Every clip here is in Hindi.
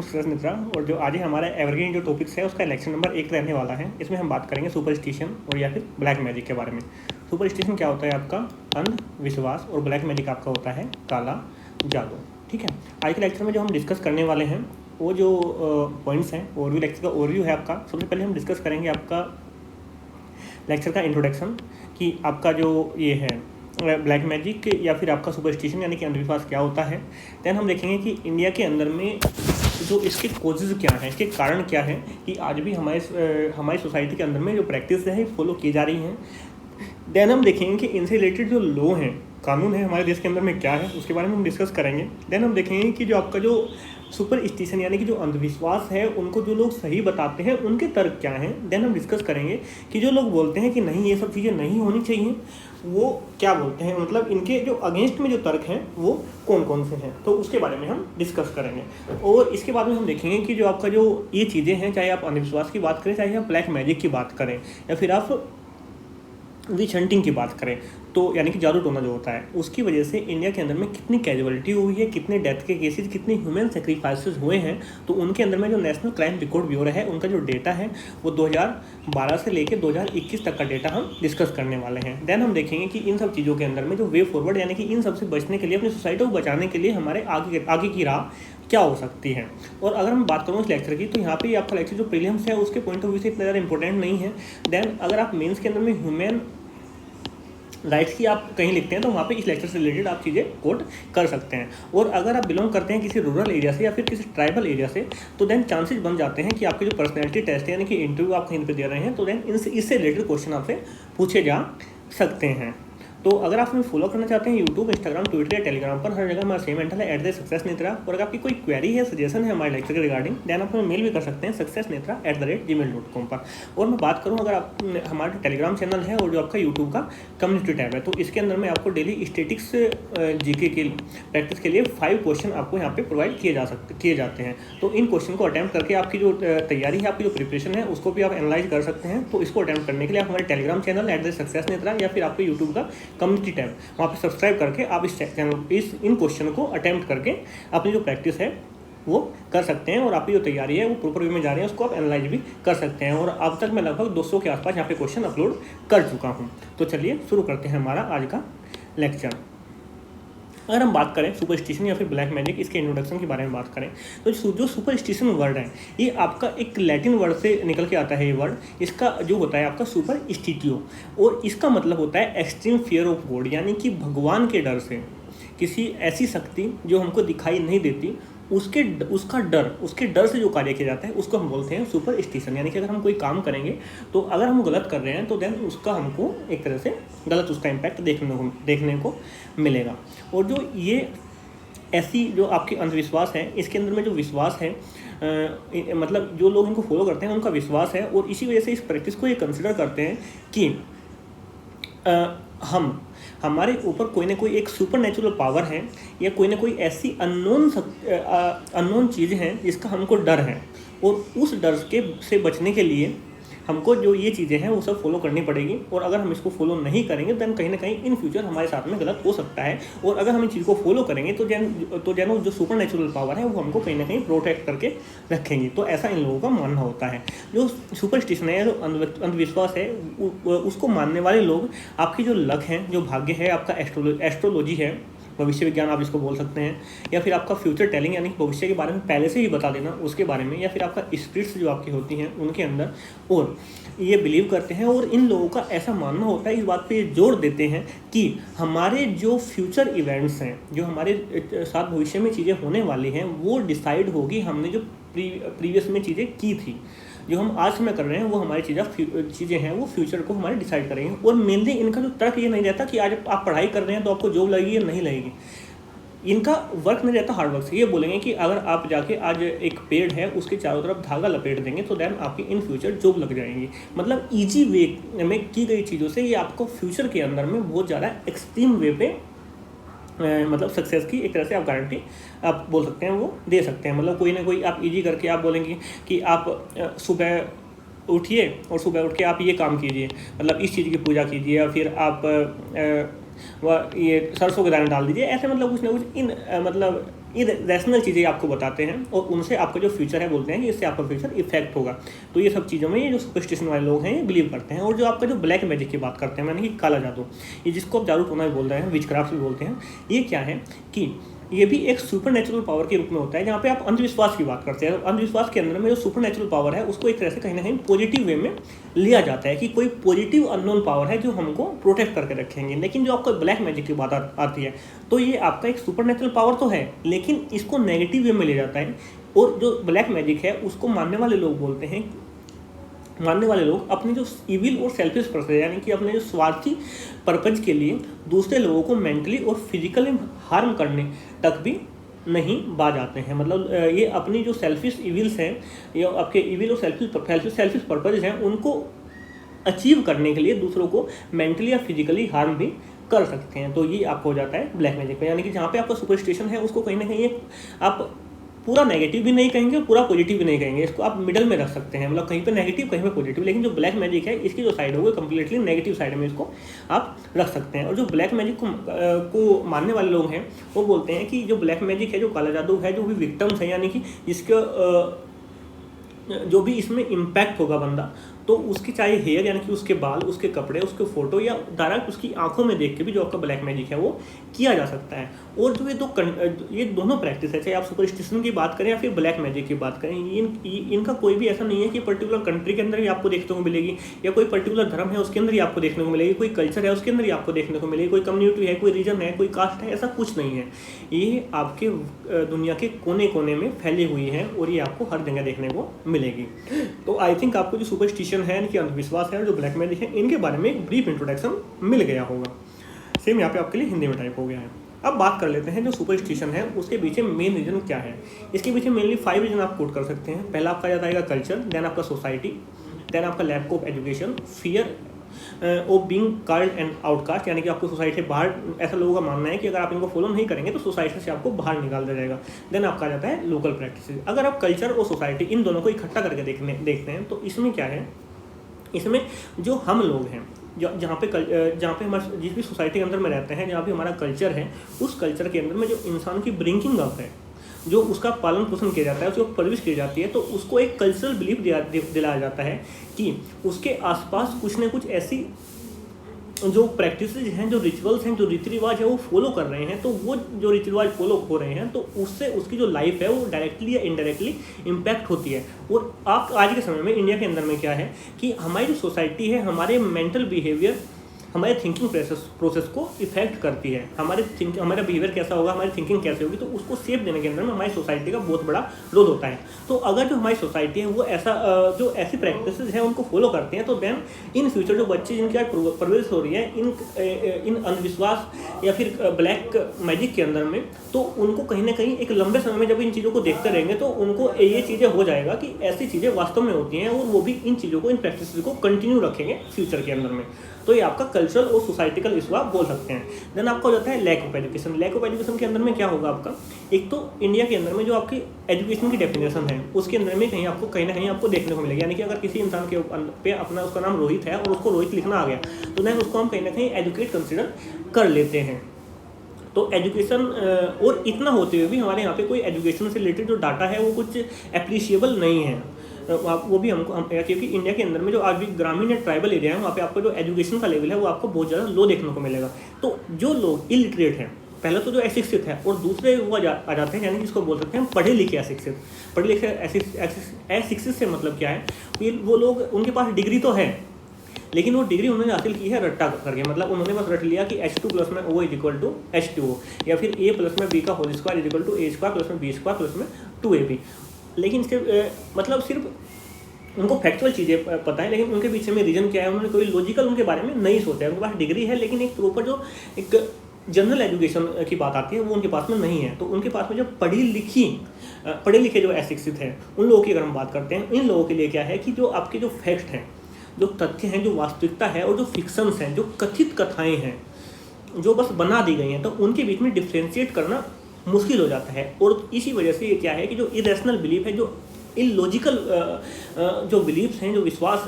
वेलकम सक्सेस मित्रा। और जो आज हमारा एवरग्रीन जो टॉपिक्स है उसका लेक्चर नंबर 1 रहने वाला है। इसमें हम बात करेंगे सुपरस्टिशन और या फिर ब्लैक मैजिक के बारे में। सुपरस्टिशन क्या होता है आपका अंधविश्वास, और ब्लैक मैजिक आपका होता है काला जादू। ठीक है, आज के लेक्चर में जो हम डिस्कस करने वाले हैं वो जो पॉइंट्स हैं, ओवरव्यू लेक्चर का ओवरव्यू है आपका। सबसे पहले हम डिस्कस करेंगे आपका लेक्चर का इंट्रोडक्शन, कि आपका जो ये है ब्लैक मैजिक या फिर आपका सुपरस्टिशन यानी कि अंधविश्वास क्या होता है। देन हम देखेंगे कि इंडिया के अंदर में जो इसके कोजेज़ क्या हैं, इसके कारण क्या हैं कि आज भी हमारी सोसाइटी के अंदर में जो प्रैक्टिस है फॉलो की जा रही हैं। देन हम देखेंगे कि इनसे रिलेटेड जो लॉ हैं, कानून है हमारे देश के अंदर में क्या है, उसके बारे में हम डिस्कस करेंगे। देन हम देखेंगे कि जो आपका जो सुपरस्टिशन यानी कि जो अंधविश्वास है उनको जो लोग सही बताते हैं उनके तर्क क्या हैं। देन हम डिस्कस करेंगे कि जो लोग बोलते हैं कि नहीं ये सब चीज़ें नहीं होनी चाहिए, वो क्या बोलते हैं, मतलब इनके जो अगेंस्ट में जो तर्क हैं वो कौन कौन से हैं, तो उसके बारे में हम डिस्कस करेंगे। और इसके बाद में हम देखेंगे कि जो आपका जो ये चीज़ें हैं, चाहे आप अंधविश्वास की बात करें, चाहे आप ब्लैक मैजिक की बात करें, या फिर आप विच हंटिंग की बात करें, तो यानी कि जादू टोना जो होता है, उसकी वजह से इंडिया के अंदर में कितनी कैजुअलिटी हुई है, कितने डेथ के केसेस, कितने ह्यूमन सेक्रीफाइसेस हुए हैं। तो उनके अंदर में जो नेशनल क्राइम रिकॉर्ड ब्यूरो है उनका जो डेटा है वो 2012 से लेकर 2021 तक का डेटा हम डिस्कस करने वाले हैं। देन हम देखेंगे कि इन सब चीज़ों के अंदर में जो वे फॉरवर्ड यानी कि इन सब से बचने के लिए, अपनी सोसाइटी को बचाने के लिए हमारे आगे की राह क्या हो सकती है। और अगर मैं बात करूँ इस लेक्चर की, तो यहाँ पे आपका लेक्चर जो प्रीलिम्स है उसके पॉइंट ऑफ व्यू से इतना ज़्यादा इंपॉर्टेंट नहीं है। देन अगर आप मेंस के अंदर में ह्यूमन राइट्स की आप कहीं लिखते हैं तो वहाँ पे इस लेक्चर से रिलेटेड आप चीज़ें कोट कर सकते हैं। और अगर आप बिलोंग करते हैं किसी रूरल एरिया से या फिर किसी ट्राइबल एरिया से, तो देन चांसेस बन जाते हैं कि आपके जो पर्सनैलिटी टेस्ट है यानी कि इंटरव्यू आप कहीं पे दे रहे हैं, तो देन इससे रिलेटेड क्वेश्चन आपसे पूछे जा सकते हैं। तो अगर आप हमें फॉलो करना चाहते हैं यूट्यूब, इंस्टाग्राम, ट्विटर या टेलीग्राम पर, हर जगह हमारा सेम हैंडल है @सक्सेसनेत्रा। और अगर आपकी कोई क्वेरी है, सजेशन है हमारे लेक्चर के रिगार्डिंग, देन आप हमें मेल भी कर सकते हैं successnetra@gmail.com पर। और मैं बात करूँ, अगर आप हमारा टेलीग्राम चैनल है और जो आपका यूट्यूब का कम्युनिटी टैब है, तो इसके अंदर में आपको डेली स्टेटिक्स जीके के प्रैक्टिस के लिए 5 क्वेश्चन आपको यहाँ पे प्रोवाइड किए जाते हैं। तो इन क्वेश्चन को अटैम्प्ट करके आपकी जो तैयारी है, आपकी जो प्रिपरेशन है, उसको भी आप एनालाइज कर सकते हैं। तो इसको अटैम्प्ट करने के लिए आप हमारे टेलीग्राम चैनल @सक्सेसनेत्रा या फिर आपके यूट्यूब का कम्युनिटी टैब, वहाँ पे सब्सक्राइब करके आप इस चैनल इन क्वेश्चन को अटेम्प्ट करके अपनी जो प्रैक्टिस है वो कर सकते हैं। और आपकी जो तैयारी है वो प्रॉपर वे में जा रही है, उसको आप एनालाइज भी कर सकते हैं। और अब तक मैं लगभग 200 के आसपास यहाँ पे क्वेश्चन अपलोड कर चुका हूँ। तो चलिए शुरू करते हैं हमारा आज का लेक्चर। अगर हम बात करें सुपरस्टिशन या फिर ब्लैक मैजिक, इसके इंट्रोडक्शन के बारे में बात करें, तो जो सुपरस्टिशन वर्ड है ये आपका एक लैटिन वर्ड से निकल के आता है। ये वर्ड इसका जो होता है आपका सुपरस्टिटियो, और इसका मतलब होता है एक्सट्रीम फियर ऑफ गॉड, यानी कि भगवान के डर से, किसी ऐसी शक्ति जो हमको दिखाई नहीं देती उसके डर से जो कार्य किया जाता है उसको हम बोलते हैं सुपरस्टिशन। यानी कि अगर हम कोई काम करेंगे तो अगर हम गलत कर रहे हैं तो देन उसका हमको एक तरह से गलत उसका इम्पैक्ट देखने को मिलेगा। और जो ये ऐसी जो आपके अंधविश्वास है, इसके अंदर में जो विश्वास है, मतलब जो लोग इनको फॉलो करते हैं उनका विश्वास है, और इसी वजह से इस प्रैक्टिस को ये कंसिडर करते हैं कि हमारे ऊपर कोई ना कोई एक सुपर नेचुरल पावर है, या कोई ना कोई ऐसी अननोन चीज़ है जिसका हमको डर है, और उस डर से बचने के लिए हमको जो ये चीज़ें हैं वो सब फॉलो करनी पड़ेगी। और अगर हम इसको फॉलो नहीं करेंगे तो कहीं ना कहीं इन फ्यूचर हमारे साथ में गलत हो सकता है। और अगर हम इन चीज़ को फॉलो करेंगे तो जैन जो सुपर नेचुरल पावर है वो हमको कहीं ना कहीं प्रोटेक्ट करके रखेंगी। तो ऐसा इन लोगों का मानना होता है। जो सुपरस्टिशन है, जो अंधविश्वास है, उसको मानने वाले लोग आपकी जो लक है, जो भाग्य है, आपका एस्ट्रोलॉजी है, भविष्य विज्ञान आप इसको बोल सकते हैं, या फिर आपका फ्यूचर टेलिंग यानी भविष्य के बारे में पहले से ही बता देना उसके बारे में, या फिर आपका स्पिरिट्स जो आपकी होती हैं उनके अंदर, और ये बिलीव करते हैं। और इन लोगों का ऐसा मानना होता है, इस बात पे जोर देते हैं कि हमारे जो फ्यूचर इवेंट्स हैं, जो हमारे साथ भविष्य में चीज़ें होने वाली हैं, वो डिसाइड होगी हमने जो प्रीवियस में चीज़ें की थी। जो हम आज में कर रहे हैं वो हमारी चीज़ें हैं, वो फ्यूचर को हमारे डिसाइड करेंगे। और मेनली इनका जो तर्क ये नहीं रहता कि आज आप पढ़ाई कर रहे हैं तो आपको जॉब लगेगी या नहीं लगेगी। इनका वर्क नहीं रहता हार्ड वर्क से। ये बोलेंगे कि अगर आप जाके आज एक पेड़ है उसके चारों तरफ धागा लपेट देंगे तो देन आपकी इन फ्यूचर जॉब लग जाएंगी। मतलब ईजी वे में की गई चीज़ों से ये आपको फ्यूचर के अंदर में बहुत ज़्यादा एक्सट्रीम वे पे मतलब सक्सेस की एक तरह से आप गारंटी आप बोल सकते हैं वो दे सकते हैं। मतलब कोई ना कोई आप इजी करके आप बोलेंगे कि आप सुबह उठिए और सुबह उठ के आप ये काम कीजिए, मतलब इस चीज़ की पूजा कीजिए, या फिर आप ये सरसों के दाने डाल दीजिए। ऐसे मतलब कुछ ना कुछ इन मतलब ये रैशनल चीज़ें आपको बताते हैं और उनसे आपका जो फ्यूचर है बोलते हैं कि इससे आपका फ्यूचर इफेक्ट होगा। तो ये सब चीज़ों में ये जो सुपरस्टिशन वाले लोग हैं ये बिलीव करते हैं। और जो आपका जो ब्लैक मैजिक की बात करते हैं, मैंने कि काला जादू, ये जिसको आप जादू टोना भी बोल रहे हैं, विचक्राफ्ट भी बोलते हैं, ये क्या है कि ये भी एक सुपर नेचुरल पावर के रूप में होता है, जहाँ पे आप अंधविश्वास की बात करते हैं। तो अंधविश्वास के अंदर में जो सुपर नेचुरल पावर है उसको एक तरह से कहीं ना कहीं पॉजिटिव वे में लिया जाता है कि कोई पॉजिटिव अननोन पावर है जो हमको प्रोटेक्ट करके रखेंगे। लेकिन जो आपका ब्लैक मैजिक की बात आती है तो ये आपका एक सुपर नेचुरल पावर तो है, लेकिन इसको नेगेटिव वे में ले जाता है। और जो ब्लैक मैजिक है उसको मानने वाले लोग बोलते हैं, मानने वाले लोग अपने जो इविल और सेल्फिश पर्पस यानी कि अपने जो स्वार्थी पर्पज के लिए दूसरे लोगों को मेंटली और फिजिकली हार्म करने तक भी नहीं बाज आते हैं। मतलब ये अपनी जो सेल्फिश इविल्स हैं या आपके इविल और सेल्फिश पर्पज हैं उनको अचीव करने के लिए दूसरों को मेंटली या फिजिकली हार्म भी कर सकते हैं। तो ये आपको हो जाता है ब्लैक मैजिक में, यानी कि जहाँ पे आपका सुपरस्टिशन है उसको कहीं ना कहीं आप पूरा नेगेटिव भी नहीं कहेंगे, पूरा पॉजिटिव भी नहीं कहेंगे, इसको आप मिडल में रख सकते हैं, मतलब कहीं पे नेगेटिव कहीं पे पॉजिटिव। लेकिन जो ब्लैक मैजिक है इसकी जो साइड होगी कम्प्लीटली नेगेटिव साइड में इसको आप रख सकते हैं। और जो ब्लैक मैजिक को मानने वाले लोग हैं वो बोलते हैं कि जो ब्लैक मैजिक है, जो काला जादू है, जो भी विक्टिम्स है यानी कि जिसका जो भी इसमें इम्पैक्ट होगा बंदा, तो उसकी चाहे हेयर यानी कि उसके बाल, उसके कपड़े, उसके फोटो या डायरेक्ट उसकी आंखों में देख के भी जो आपका ब्लैक मैजिक है वो किया जा सकता है। और जो ये दोनों प्रैक्टिस है, चाहे आप सुपरस्टिशन की बात करें या फिर ब्लैक मैजिक की बात करें, इनका कोई भी ऐसा नहीं है कि पर्टिकुलर कंट्री के अंदर ही आपको देखने को मिलेगी या कोई पर्टिकुलर धर्म है उसके अंदर ही आपको देखने को मिलेगी, कोई कल्चर है उसके अंदर ही आपको देखने को मिलेगी, कोई कम्युनिटी है, कोई रीजन है, कोई कास्ट है, ऐसा कुछ नहीं है। ये आपके दुनिया के कोने कोने में फैली हुई है और ये आपको हर जगह देखने को मिलेगी। तो आई थिंक आपको जो सुपरस्टिशन है, इनकी अंधविश्वास है और जो ब्लैक मैजिक है, इनके बारे में एक ब्रीफ इंट्रोडक्शन मिल गया होगा। सेम यहाँ पे आपके लिए हिंदी में टाइप हो गया है। अब बात कर लेते हैं जो सुपरस्टिशन है उसके पीछे मेन रीजन क्या है। इसके पीछे मेनली 5 रीजन आप कोट कर सकते हैं। पहला आपका याद आएगा कल्चर, देन आपका सोसाइटी, देन आपका lack of education, fear of being called and outcast, यानी कि आपको सोसाइटी से बाहर, ऐसा लोगों का मानना है कि अगर आप इनको फॉलो नहीं करेंगे तो सोसाइटी से आपको बाहर निकाल दिया जाएगा। देन आपका आ जाता है लोकल प्रैक्टिसेस। अगर आप कल्चर और सोसाइटी इन दोनों को इकट्ठा करके देखते हैं तो इसमें क्या है, इसमें जो हम लोग हैं, जहाँ पे हमारे जिस भी सोसाइटी के अंदर में रहते हैं, जहाँ भी हमारा कल्चर है, उस कल्चर के अंदर में जो इंसान की ब्रिंकिंग अप है, जो उसका पालन पोषण किया जाता है, उसको परवरिश की जाती है, तो उसको एक कल्चरल बिलीफ दिलाया जाता है कि उसके आसपास कुछ न कुछ ऐसी जो प्रैक्टिसेस हैं, जो रिचुअल्स हैं, जो रीति रिवाज है वो फॉलो कर रहे हैं, तो वो जो रीति रिवाज फॉलो हो रहे हैं तो उससे उसकी जो लाइफ है वो डायरेक्टली या इनडायरेक्टली इम्पैक्ट होती है। और आप आज के समय में इंडिया के अंदर में क्या है कि हमारी जो सोसाइटी है, हमारे मेंटल बिहेवियर, हमारे थिंकिंग प्रोसेस को इफेक्ट करती है। हमारा बिहेवियर कैसा होगा, हमारी थिंकिंग कैसे होगी, तो उसको शेप देने के अंदर में हमारी सोसाइटी का बहुत बड़ा रोल होता है। तो अगर जो हमारी सोसाइटी है वो जो ऐसी प्रैक्टिसेस हैं उनको फॉलो करते हैं, तो देन इन फ्यूचर जो बच्चे जिनकी आज परवरिश हो रही है इन अंधविश्वास या फिर ब्लैक मैजिक के अंदर में, तो उनको कहीं ना कहीं एक लंबे समय में जब इन चीज़ों को देखते रहेंगे तो उनको ये चीज़ें हो जाएगा कि ऐसी चीज़ें वास्तव में होती हैं और वो भी इन चीज़ों को, इन प्रैक्टिसेस को कंटिन्यू रखेंगे फ्यूचर के अंदर में। तो ये आपका कल्चरल और सोसाइटिकल इशू आप बोल सकते हैं। देन आपका हो जाता है lack of education. Lack of education के अंदर में क्या होगा आपका, एक तो इंडिया के अंदर में जो आपकी एजुकेशन की डेफिनेशन है उसके अंदर में कहीं ना कहीं आपको देखने को मिलेगी, यानी कि अगर किसी इंसान के पे अपना उसका नाम रोहित है और उसको रोहित लिखना आ गया तो देन उसको हम कहीं ना कहीं एजुकेट कंसिडर कर लेते हैं। तो एजुकेशन और इतना होते हुए भी हमारे यहाँ पे कोई एजुकेशन से रिलेटेड जो डाटा है वो कुछ एप्रिशिएबल नहीं है। वो भी क्योंकि इंडिया के अंदर में जो आज भी ग्रामीण या ट्राइबल एरिया है वहाँ पे आपका जो एजुकेशन का लेवल है वो आपको बहुत ज़्यादा लो देखने को मिलेगा। तो जो लोग इलिटरेट हैं, पहले तो जो अशिक्षित है और दूसरे वो आ जाते हैं, यानी जिसको बोल सकते हैं पढ़े लिखे अशिक्षित। पढ़े लिखे अशिक्षित से मतलब क्या है कि वो लोग, उनके पास डिग्री तो है लेकिन वो डिग्री उन्होंने हासिल की है रट्टा करके, मतलब उन्होंने बस रट लिया कि H2 प्लस में O is equal to H2O या फिर A प्लस में B का whole square is equal to A square plus में B स्क्वायर प्लस में 2AB। लेकिन इसके मतलब सिर्फ उनको फैक्चुअल चीज़ें पता है, लेकिन उनके पीछे में रीजन क्या है, उन्होंने कोई लॉजिकल उनके बारे में नहीं सोचा है। उनके पास डिग्री है लेकिन एक प्रॉपर जो एक जनरल एजुकेशन की बात आती है वो उनके पास में नहीं है। तो उनके पास में जो पढ़े लिखे जो अशिक्षित हैं उन लोगों की अगर हम बात करते हैं, इन लोगों के लिए क्या है कि जो आपके जो फैक्ट हैं, जो तथ्य हैं, जो वास्तविकता है और जो फिक्शंस हैं, जो कथित कथाएं हैं जो बस बना दी गई हैं, तो उनके बीच में डिफ्रेंशिएट करना मुश्किल हो जाता है। और इसी वजह से ये क्या है कि जो इरेशनल बिलीफ है, जो इलॉजिकल जो बिलीव्स हैं, जो विश्वास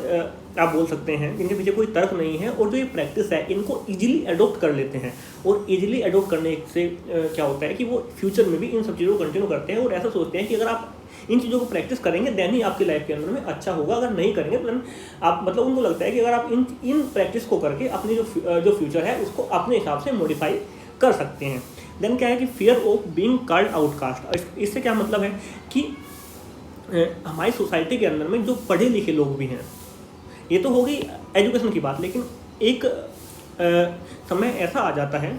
आप बोल सकते हैं, जिनके पीछे कोई तर्क नहीं है, और जो ये प्रैक्टिस है इनको इजीली अडोप्ट कर लेते हैं। और इजीली अडोप्ट करने से क्या होता है कि वो फ्यूचर में भी इन सब चीज़ों को कंटिन्यू करते हैं और ऐसा सोचते हैं कि अगर आप इन चीज़ों को प्रैक्टिस करेंगे देन ही आपकी लाइफ के अंदर में अच्छा होगा, अगर नहीं करेंगे तो आप मतलब उनको लगता है कि अगर आप इन प्रैक्टिस को करके अपनी जो फ्यूचर है उसको अपने हिसाब से मॉडिफाई कर सकते हैं। देन क्या है कि fear of being called outcast. इससे क्या मतलब है कि हमारी सोसाइटी के अंदर में जो पढ़े लिखे लोग भी हैं, ये तो हो गई एजुकेशन की बात, लेकिन एक समय ऐसा आ जाता है,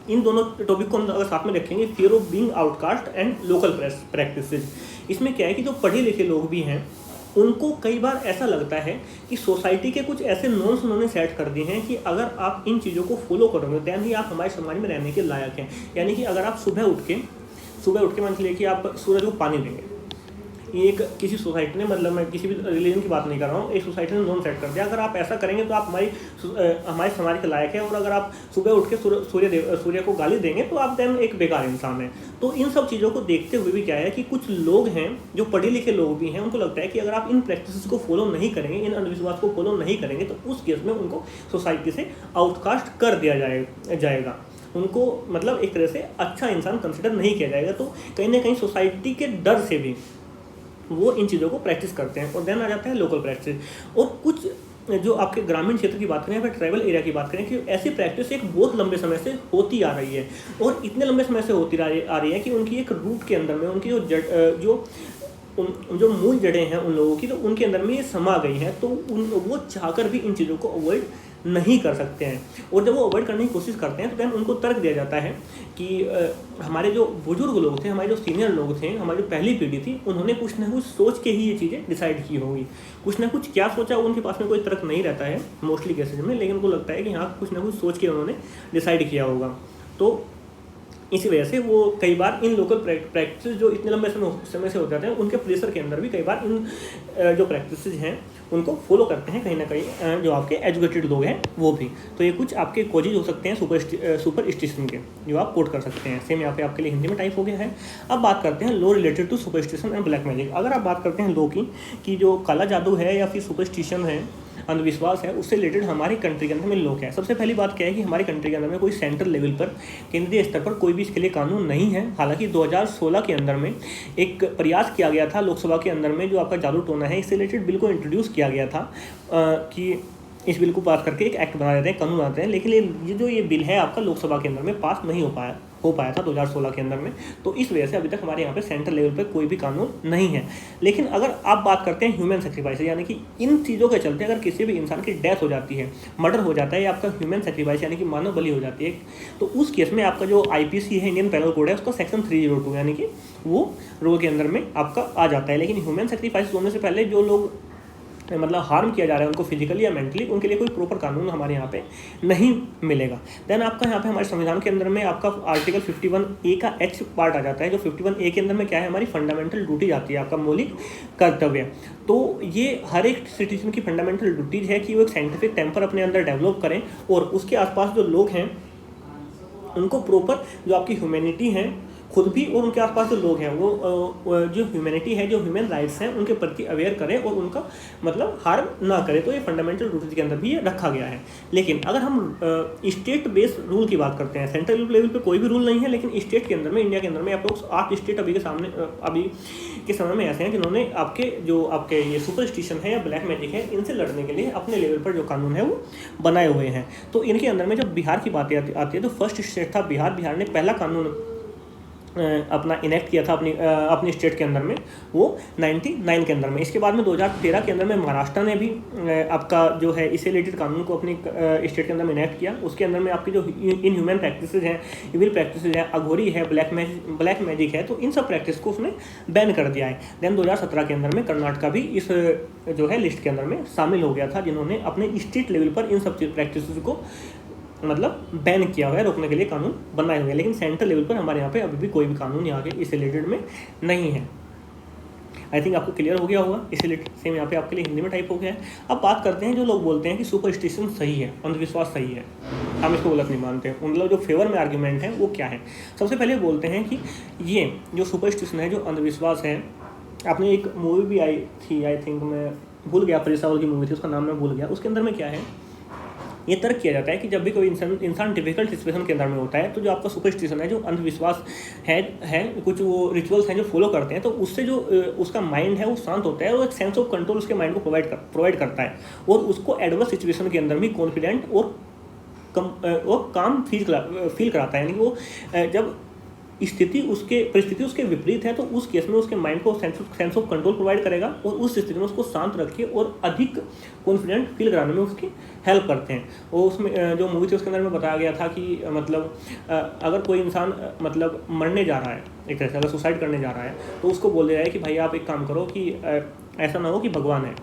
इन दोनों टॉपिक को हम अगर साथ में रखेंगे, fear of being outcast and local practices, इसमें क्या है कि जो पढ़े लिखे लोग भी हैं उनको कई बार ऐसा लगता है कि सोसाइटी के कुछ ऐसे नॉर्म्स उन्होंने सेट कर दिए हैं कि अगर आप इन चीज़ों को फॉलो करोगे दैन ही आप हमारे समाज में रहने के लायक हैं। यानी कि अगर आप सुबह उठ के मान लीजिए कि आप सूरज को पानी देंगे, ये एक किसी सोसाइटी ने, मतलब मैं किसी भी रिलीजन की बात नहीं कर रहा हूँ, एक सोसाइटी ने नॉर्म सेट कर दिया, अगर आप ऐसा करेंगे तो आप हमारे समाज के लायक है, और अगर आप सुबह उठ के सूर्य को गाली देंगे तो आप देन एक बेकार इंसान है। तो इन सब चीज़ों को देखते हुए भी क्या है कि कुछ लोग हैं जो पढ़े लिखे लोग भी हैं, उनको लगता है कि अगर आप इन प्रैक्टिस को फॉलो नहीं करेंगे, इन अंधविश्वास को फॉलो नहीं करेंगे, तो उस केस में उनको सोसाइटी से आउटकास्ट कर दिया जाएगा, उनको मतलब एक तरह से अच्छा इंसान कंसिडर नहीं किया जाएगा। तो कहीं ना कहीं सोसाइटी के डर से भी वो इन चीज़ों को प्रैक्टिस करते हैं। और देन आ जाता है लोकल प्रैक्टिस। और कुछ जो आपके ग्रामीण क्षेत्र की बात करें या फिर ट्राइबल एरिया की बात करें कि ऐसी प्रैक्टिस एक बहुत लंबे समय से होती आ रही है, और इतने लंबे समय से होती आ रही है कि उनकी एक रूट के अंदर में उनकी जो मूल जड़ें हैं उन लोगों की, तो उनके अंदर में ये समा गई है, तो वो चाहकर भी इन चीज़ों को अवॉइड नहीं कर सकते हैं। और जब वो अवॉइड करने की कोशिश करते हैं तो देन उनको तर्क दिया जाता है कि हमारे जो बुजुर्ग लोग थे, हमारे जो सीनियर लोग थे, हमारी जो पहली पीढ़ी थी, उन्होंने कुछ ना कुछ सोच के ही ये चीज़ें डिसाइड की होंगी। कुछ ना कुछ क्या सोचा, उनके पास में कोई तर्क नहीं रहता है मोस्टली केसेज में, लेकिन उनको लगता है कि हाँ कुछ ना कुछ सोच के उन्होंने डिसाइड किया होगा। तो इसी वजह से वो कई बार इन लोकल प्रैक्टिस जो इतने लंबे समय से हो जाते हैं, उनके प्रेशर के अंदर भी कई बार इन जो प्रैक्टिस हैं उनको फॉलो करते हैं कहीं ना कहीं जो आपके एजुकेटेड लोग हैं वो भी। तो ये कुछ आपके कॉजेज हो सकते हैं सुपरस्टिशन के, जो आप कोट कर सकते हैं। सेम यहाँ पे आपके लिए हिंदी में टाइप हो गया है। अब बात करते हैं law related to superstition and black magic. अगर आप बात करते हैं लॉ की कि जो काला जादू है या फिर सुपरस्टिशन है, अंधविश्वास है, उससे रिलेटेड हमारी कंट्री के अंदर में लॉ क्या है। सबसे पहली बात क्या है कि हमारी कंट्री के अंदर में कोई सेंट्रल लेवल पर, केंद्रीय स्तर पर कोई भी इसके लिए कानून नहीं है। हालांकि 2016 के अंदर में एक प्रयास किया गया था लोकसभा के अंदर में, जो आपका जादू टोना है, इससे रिलेटेड बिल को इंट्रोड्यूस किया गया था कि इस बिल को पास करके एक एक्ट बना देते हैं, कानून आते हैं। लेकिन ये बिल है आपका लोकसभा के अंदर में पास नहीं हो पाया था 2016 के अंदर में। तो इस वजह से अभी तक हमारे यहाँ पे सेंट्रल लेवल पे कोई भी कानून नहीं है। लेकिन अगर आप बात करते हैं ह्यूमन सेक्रीफाइस, यानी कि इन चीज़ों के चलते अगर किसी भी इंसान की डेथ हो जाती है, मर्डर हो जाता है, या आपका ह्यूमन सेक्रीफाइस यानी कि मानव बलि हो जाती है, तो उस केस में आपका जो IPC है, इंडियन पेनल कोड है, उसका सेक्शन 302 यानी कि वो रूल के अंदर में आपका आ जाता है। लेकिन ह्यूमन सेक्रीफाइस होने से पहले जो लोग मतलब हार्म किया जा रहा है उनको फिजिकली या मेंटली, उनके लिए कोई प्रॉपर कानून हमारे यहाँ पे नहीं मिलेगा। देन आपका यहाँ पे हमारे संविधान के अंदर में आपका आर्टिकल 51A का H पार्ट आ जाता है। जो 51A के अंदर में क्या है, हमारी फंडामेंटल ड्यूटी आती है, आपका मौलिक कर्तव्य। तो ये हर एक सिटीजन की फंडामेंटल ड्यूटीज है कि वो एक साइंटिफिक टेम्पर अपने अंदर डेवलप करें, और उसके आसपास जो लोग हैं उनको प्रॉपर जो आपकी ह्यूमैनिटी है खुद भी और उनके आसपास जो लोग हैं वो जो ह्यूमैनिटी है, जो ह्यूमन राइट्स हैं, उनके प्रति अवेयर करें और उनका मतलब हार्म ना करें। तो ये फंडामेंटल रूल्स के अंदर भी ये रखा गया है। लेकिन अगर हम स्टेट बेस्ड रूल की बात करते हैं, सेंट्रल लेवल पे कोई भी रूल नहीं है, लेकिन स्टेट के अंदर में, इंडिया के अंदर में अप्रोक्स 8 स्टेट अभी के समय में ऐसे हैं जिन्होंने आपके ये सुपरस्टिशन है या ब्लैक मैजिक है, इनसे लड़ने के लिए अपने लेवल पर जो कानून है वो बनाए हुए हैं। तो इनके अंदर में जब बिहार की बात आती है तो फर्स्ट स्टेट था बिहार। बिहार ने पहला कानून अपना इनेक्ट किया था अपनी स्टेट के अंदर में, वो 99 के अंदर में। इसके बाद में 2013 के अंदर में महाराष्ट्र ने भी आपका जो है इसे रिलेटेड कानून को अपनी स्टेट के अंदर में इनेक्ट किया। उसके अंदर में आपकी जो इन ह्यूमन प्रैक्टिसेस हैं, इविल प्रैक्टिसेस हैं, अघोरी है, ब्लैक मैजिक है, तो इन सब प्रैक्टिस को उसने बैन कर दिया है। देन 2017 के अंदर में कर्नाटका भी इस जो है लिस्ट के अंदर में शामिल हो गया था, जिन्होंने अपने स्टेट लेवल पर इन सब प्रैक्टिस को मतलब बैन किया हुआ है, रोकने के लिए कानून बनाए हुए हैं। लेकिन सेंट्रल लेवल पर हमारे यहाँ पे अभी भी कोई भी कानून यहाँ के इस रिलेटेड में नहीं है। आई थिंक आपको क्लियर हो गया होगा। इस रिलेटेड सेम यहाँ पे आपके लिए हिंदी में टाइप हो गया है। अब बात करते हैं जो लोग बोलते हैं कि सुपरस्टिशन सही है, अंधविश्वास सही है, हम इसको गलत नहीं मानते हैं, उन लोग जो फेवर में आर्ग्यूमेंट है वो क्या है। सबसे पहले बोलते हैं कि ये जो सुपरस्टिशन है, जो अंधविश्वास है, आपने एक मूवी भी आई थी, आई थिंक मैं भूल गया, परेश रावल की मूवी थी, उसका नाम मैं भूल गया। उसके अंदर में क्या है, ये तर्क किया जाता है कि जब भी कोई इंसान डिफिकल्ट सिचुएशन के अंदर में होता है, तो जो आपका सुपरस्टिशन है, जो अंधविश्वास है कुछ वो रिचुअल्स हैं जो फॉलो करते हैं, तो उससे जो उसका माइंड है वो शांत होता है और एक सेंस ऑफ कंट्रोल उसके माइंड को प्रोवाइड करता है और उसको एडवर्स सिचुएशन के अंदर भी कॉन्फिडेंट और काम फील कराता है। यानी कि वो जब परिस्थिति उसके विपरीत है, तो उस केस में उसके माइंड को सेंस ऑफ कंट्रोल प्रोवाइड करेगा और उस स्थिति में उसको शांत रख के और अधिक कॉन्फिडेंट फील कराने में उसकी हेल्प करते हैं। और उसमें जो मूवी थी उसके अंदर में बताया गया था कि मतलब अगर कोई इंसान मतलब मरने जा रहा है, एक तरह से अगर सुसाइड करने जा रहा है, तो उसको बोल दिया है कि भाई आप एक काम करो कि ऐसा ना हो कि भगवान है,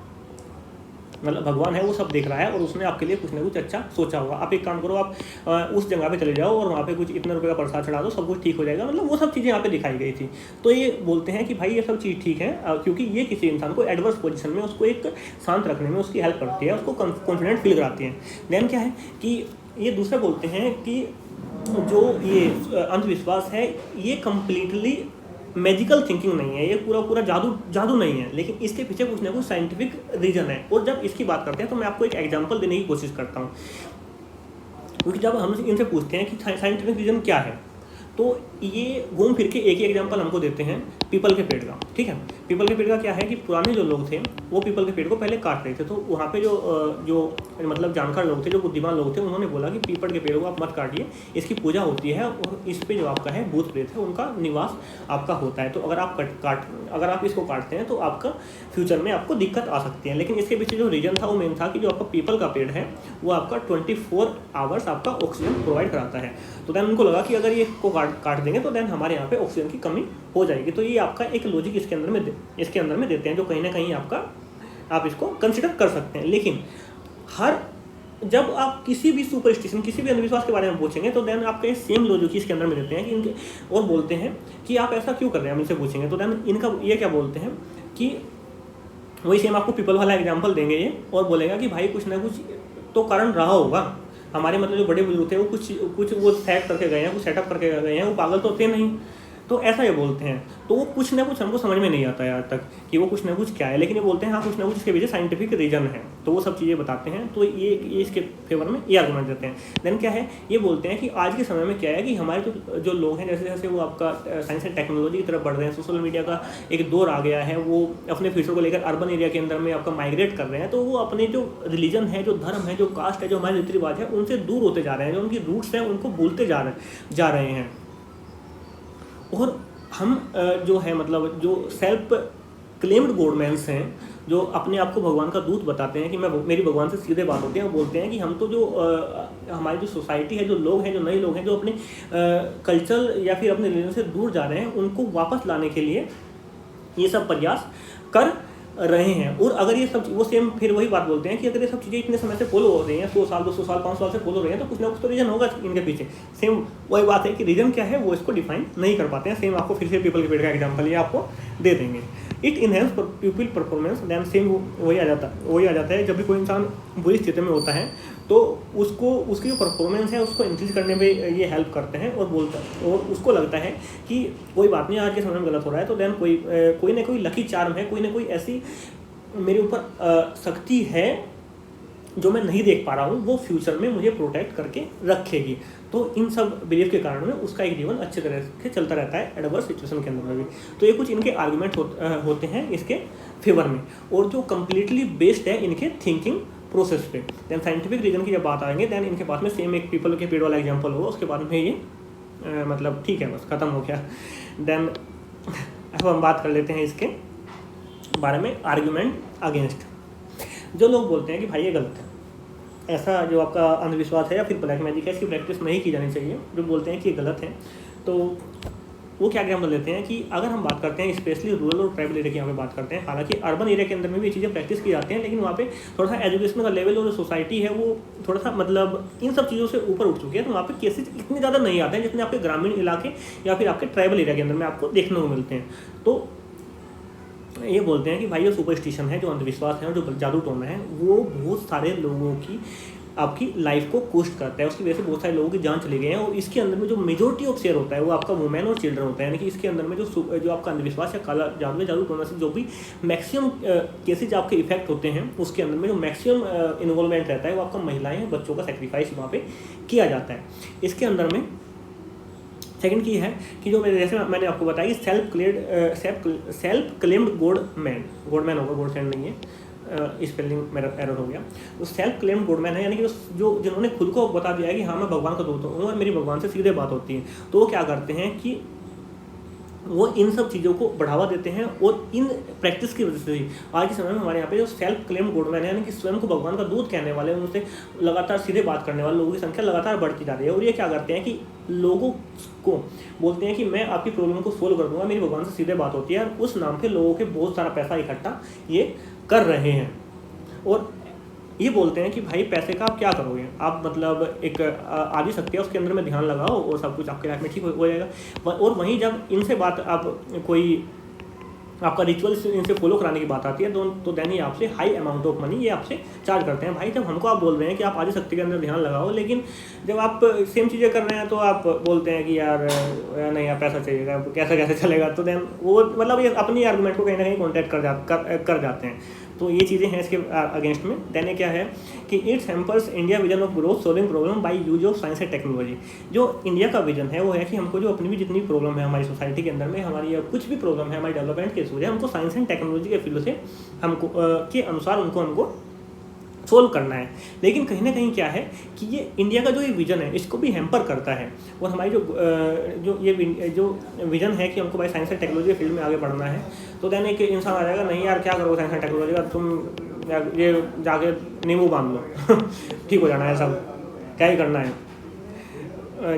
मतलब भगवान है वो सब देख रहा है और उसने आपके लिए कुछ ना कुछ अच्छा सोचा होगा। आप एक काम करो, आप उस जगह पे चले जाओ और वहाँ पे कुछ इतने रुपए का प्रसाद चढ़ा दो, सब कुछ ठीक हो जाएगा। मतलब वो सब चीज़ें यहाँ पे दिखाई गई थी। तो ये बोलते हैं कि भाई ये सब चीज़ ठीक है, क्योंकि ये किसी इंसान को एडवर्स पोजीशन में उसको एक शांत रखने में उसकी हेल्प करती है, उसको कॉन्फिडेंट फील कराती है। देन क्या है कि ये दूसरा बोलते हैं कि जो ये अंधविश्वास है ये कम्प्लीटली मैजिकल थिंकिंग नहीं है, ये पूरा जादू नहीं है, लेकिन इसके पीछे कुछ ना कुछ साइंटिफिक रीजन है। और जब इसकी बात करते हैं तो मैं आपको एक एग्जांपल देने की कोशिश करता हूँ, क्योंकि जब हम इनसे पूछते हैं कि साइंटिफिक रीजन क्या है, तो ये घूम फिर के एक ही एग्जांपल हमको देते हैं पीपल के पेड़ का। ठीक है, पीपल के पेड़ का क्या है कि पुराने जो लोग थे वो पीपल के पेड़ को पहले काट रहे थे, तो वहाँ पे जो मतलब जानकार लोग थे, जो बुद्धिमान लोग थे, उन्होंने बोला कि पीपल के पेड़ को आप मत काटिए, इसकी पूजा होती है और इस पे जो आपका है भूत प्रेत है उनका निवास आपका होता है, तो अगर आप इसको काटते हैं तो आपका फ्यूचर में आपको दिक्कत आ सकती है। लेकिन इसके पीछे जो रीजन था वो मेन था कि जो आपका पीपल का पेड़ है वो आपका 24 आवर्स आपका ऑक्सीजन प्रोवाइड कराता है। तो देन उनको लगा कि अगर ये को काट देंगे तो देन हमारे यहाँ पे ऑक्सीजन की कमी हो जाएगी। तो ये आपका एक लॉजिक इसके अंदर में देते हैं, जो कहीं ना कहीं आप इसको कंसिडर कर सकते हैं। लेकिन जब आप किसी भी सुपरस्टिशन, किसी भी अंधविश्वास के बारे में पूछेंगे तो देन आपका सेम लॉजिक इसके अंदर में देते हैं कि इनके, और बोलते हैं कि आप ऐसा क्यों कर रहे हैं, हम इनसे पूछेंगे तो देन इनका ये क्या बोलते हैं कि वही सेम आपको पीपल वाला एग्जाम्पल देंगे ये, और बोलेगा कि भाई कुछ ना कुछ तो कारण रहा होगा, हमारे मतलब जो बड़े बुजुर्ग थे वो कुछ वो सेट करके गए हैं, कुछ सेटअप करके गए हैं, वो पागल तो थे नहीं। तो ऐसा ये बोलते हैं, तो वो कुछ ना कुछ हमको समझ में नहीं आता है आज तक कि वो कुछ ना कुछ क्या है, लेकिन ये बोलते हैं हाँ कुछ ना कुछ इसके पीछे साइंटिफिक रीजन है, तो वो सब चीज़ें बताते हैं। तो ये इसके फेवर में ये आर्गूमेंट देते हैं। देन क्या है, ये बोलते हैं कि आज के समय में क्या है कि हमारे जो लोग हैं, जैसे जैसे वो आपका साइंस एंड टेक्नोलॉजी की तरफ बढ़ रहे हैं, सोशल मीडिया का एक दौर आ गया है, वो अपने फ्यूचर को लेकर अर्बन एरिया के अंदर में आपका माइग्रेट कर रहे हैं, तो वो अपने जो रिलीजन है, जो धर्म है, जो कास्ट है, जो हमारे रीति रिवाज है, उनसे दूर होते जा रहे हैं, जो उनकी रूट्स हैं उनको भूलते जा रहे हैं। और हम जो है मतलब जो सेल्फ क्लेम्ड गॉडमैन्स हैं, जो अपने आप को भगवान का दूत बताते हैं कि मेरी भगवान से सीधे बात होती है, वो बोलते हैं कि हम तो जो हमारी जो सोसाइटी है, जो लोग हैं, जो नए लोग हैं, जो अपने कल्चर या फिर अपने रिलीजन से दूर जा रहे हैं, उनको वापस लाने के लिए ये सब प्रयास कर रहे हैं। और अगर ये सब वो सेम फिर वही बात बोलते हैं कि अगर ये सब चीज़ें इतने समय से फॉलो हो रही हैं, 100 साल 200 साल 500 साल से फॉलो हो रही हैं, तो कुछ ना कुछ तो रीजन होगा इनके पीछे। सेम वही बात है कि रीजन क्या है वो इसको डिफाइन नहीं कर पाते हैं। सेम आपको फिर से पीपल के पेड़ का एग्जाम्पल ये आपको दे देंगे। It enhance people performance, then same वही आ जाता है। जब भी कोई इंसान बुरी स्थिति में होता है तो उसकी जो परफॉर्मेंस है उसको इंक्रीज करने में ये हेल्प करते हैं, और उसको लगता है कि कोई बात नहीं, आज के समय में गलत हो रहा है, तो देन कोई ना कोई लकी चार्म है, कोई ना कोई ऐसी मेरे ऊपर शक्ति है जो मैं नहीं देख पा रहा हूँ, वो फ्यूचर में मुझे प्रोटेक्ट करके रखेगी। तो इन सब बिलीफ के कारण में उसका एक जीवन अच्छे तरह से चलता रहता है एडवर्स सिचुएशन के अंदर में भी। तो ये कुछ इनके आर्गूमेंट होते हैं इसके फेवर में, और जो कम्प्लीटली बेस्ड है इनके थिंकिंग प्रोसेस पे। देन साइंटिफिक रीजन की जब बात आएंगे, देन इनके पास में सेम एक पीपल के पेड़ वाला एग्जाम्पल होगा, उसके बाद में ये मतलब ठीक है, बस खत्म हो गया। देन अब हम बात कर लेते हैं इसके बारे में आर्ग्यूमेंट अगेंस्ट। जो लोग बोलते हैं कि भाई ये गलत है, ऐसा जो आपका अंधविश्वास है या फिर ब्लैक मैजिक है, इसकी प्रैक्टिस नहीं की जानी चाहिए, जो बोलते हैं कि ये गलत है, तो वो क्या एग्जाम्पल देते हैं कि अगर हम बात करते हैं स्पेशली रूरल और ट्राइबल एरिया की यहाँ पे बात करते हैं, हालांकि अर्बन एरिया के अंदर में भी ये चीज़ें प्रैक्टिस की जाती हैं, लेकिन वहाँ पे थोड़ा सा एजुकेशन का लेवल और सोसाइटी है वो थोड़ा सा मतलब इन सब चीज़ों से ऊपर उठ चुकी है, तो वहाँ पे केसेज इतने ज़्यादा नहीं आते हैं जितने आपके ग्रामीण इलाके या फिर आपके ट्राइबल एरिया के अंदर में आपको देखने को मिलते हैं। तो ये बोलते हैं कि भाई ये सुपरस्टिशन है, जो अंधविश्वास है और जो जादू टोना है, वो बहुत सारे लोगों की आपकी लाइफ को कोस्ट करता है, उसकी वजह से बहुत सारे लोगों की जान चले गए हैं। और इसके अंदर में जो मेजोरिटी ऑफ शेयर होता है वो आपका वुमेन और चिल्ड्रन होता है, यानी कि इसके अंदर में जो आपका अंधविश्वास या काला जादू जादू टोना से जो भी मैक्सिमम केसेज आपके इफेक्ट होते हैं, उसके अंदर में जो मैक्सिमम इन्वॉल्वमेंट रहता है वो आपका महिलाएं, बच्चों का सेक्रीफाइस वहाँ पे किया जाता है। इसके अंदर में सेकंड की है कि जो जैसे मैंने आपको बताया कि सेल्फ क्लेम्ड गॉडमैन होगा, गॉडमैन नहीं है, स्पेलिंग मेरा एरर हो गया। तो सेल्फ क्लेम्ड गॉडमैन है, यानी कि जो जिन्होंने खुद को बता दिया है कि हाँ मैं भगवान का दूत हूँ और मेरी भगवान से सीधे बात होती है, तो वो क्या करते हैं कि वो इन सब चीज़ों को बढ़ावा देते हैं। और इन प्रैक्टिस की वजह से ही आज के समय में हमारे यहाँ पे जो सेल्फ क्लेम्ड गॉडमैन है, यानी कि स्वयं को भगवान का दूत कहने वाले, उनसे लगातार सीधे बात करने वाले लोगों की संख्या लगातार बढ़ती जा रही है। और ये क्या करते हैं कि लोगों को बोलते हैं कि मैं आपकी प्रॉब्लम को सोल्व कर दूंगा, मेरी भगवान से सीधे बात होती है, और उस नाम पे लोगों के बहुत सारा पैसा इकट्ठा ये कर रहे हैं। और ये बोलते हैं कि भाई पैसे का आप क्या करोगे, आप मतलब एक आदि शक्ति है उसके अंदर में ध्यान लगाओ और सब कुछ आपके लाइफ में ठीक हो जाएगा। और वहीं जब इनसे बात आप कोई आपका रिचुअल इनसे फॉलो कराने की बात आती है तो देन ही आपसे हाई अमाउंट ऑफ मनी ये आपसे चार्ज करते हैं। भाई जब हमको आप बोल रहे हैं कि आप आदि शक्ति के अंदर ध्यान लगाओ, लेकिन जब आप सेम चीज़ें कर रहे हैं तो आप बोलते हैं कि यार नहीं यार पैसा चाहिएगा, कैसे चलेगा। तो देन वो मतलब ये अपनी आर्गूमेंट को कहीं ना कहीं कॉन्टैक्ट कर जाते हैं। तो ये चीज़ें हैं इसके अगेंस्ट में। देन क्या है कि it's hampers India vision of growth solving problem by use of science and technology. जो इंडिया का विजन है वो है कि हमको जो अपनी भी जितनी प्रॉब्लम है हमारी सोसाइटी के अंदर में, हमारी कुछ भी प्रॉब्लम है हमारी डेवलपमेंट के इशूज है, हमको साइंस एंड टेक्नोलॉजी के फील्ड से हमको के अनुसार हमको सोल्व करना है। लेकिन कहीं ना कहीं क्या है कि ये इंडिया का जो ये विजन है इसको भी हैम्पर करता है। और हमारी जो विजन है कि हमको भाई साइंस एंड टेक्नोलॉजी फील्ड में आगे बढ़ना है, तो देन एक इंसान आ जाएगा नहीं यार क्या करोगे साइंस एंड टेक्नोलॉजी का, तुम ये जाके नींबू बांध लो ठीक हो जाना है, सब क्या ही करना है।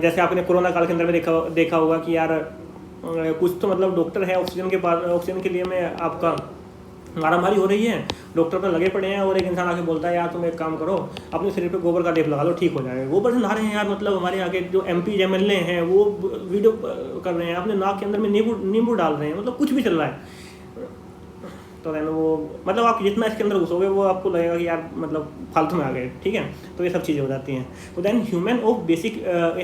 जैसे आपने कोरोना काल के अंदर में देखा होगा कि यार कुछ तो मतलब डॉक्टर है ऑक्सीजन के लिए में आपका मारामारी हो रही है, डॉक्टर पर लगे पड़े हैं, और एक इंसान आके बोलता है यार तुम एक काम करो अपने शरीर पे गोबर का लेप लगा लो ठीक हो जाएगा। गोबर से नहा रहे हैं यार, मतलब हमारे आगे जो MP MLA हैं वो वीडियो कर रहे हैं, अपने नाक के अंदर में नींबू डाल रहे हैं, मतलब कुछ भी चल रहा है। तो देन वो मतलब आप जितना इसके अंदर घुसोगे वो आपको लगेगा कि यार मतलब फालतू में आ गए, ठीक है। तो ये सब चीज़ें हो जाती हैं। तो then human of basic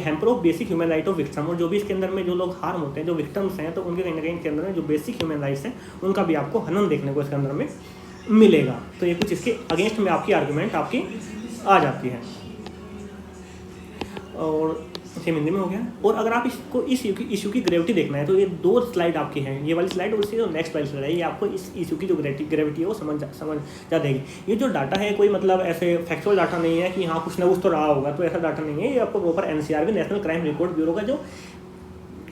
hamper of basic human right of victim, और जो भी इसके अंदर में जो लोग हार्म होते हैं, जो विक्टिम्स हैं, तो उनके कहीं ना कहीं इसके अंदर में जो बेसिक ह्यूमन राइट्स हैं उनका भी आपको हनन देखने को इसके अंदर में मिलेगा। तो ये कुछ इसके अगेंस्ट में आपकी आर्गूमेंट आपकी आ जाती है। और सेम हिंदी में हो गया। और अगर आप इसको इस इशू की ग्रेविटी देखना है तो ये 2 स्लाइड आपकी हैं, ये वाली स्लाइड और इससे जो नेक्स्ट वाली स्लाइड है, ये आपको इस इशू की जो ग्रेविटी है वो समझ जा देगी। ये जो डाटा है कोई मतलब ऐसे फैक्चुअल डाटा नहीं है कि हाँ कुछ ना कुछ तो रहा होगा, तो ऐसा डाटा नहीं है। ये आपको proper NCRB national crime record bureau का जो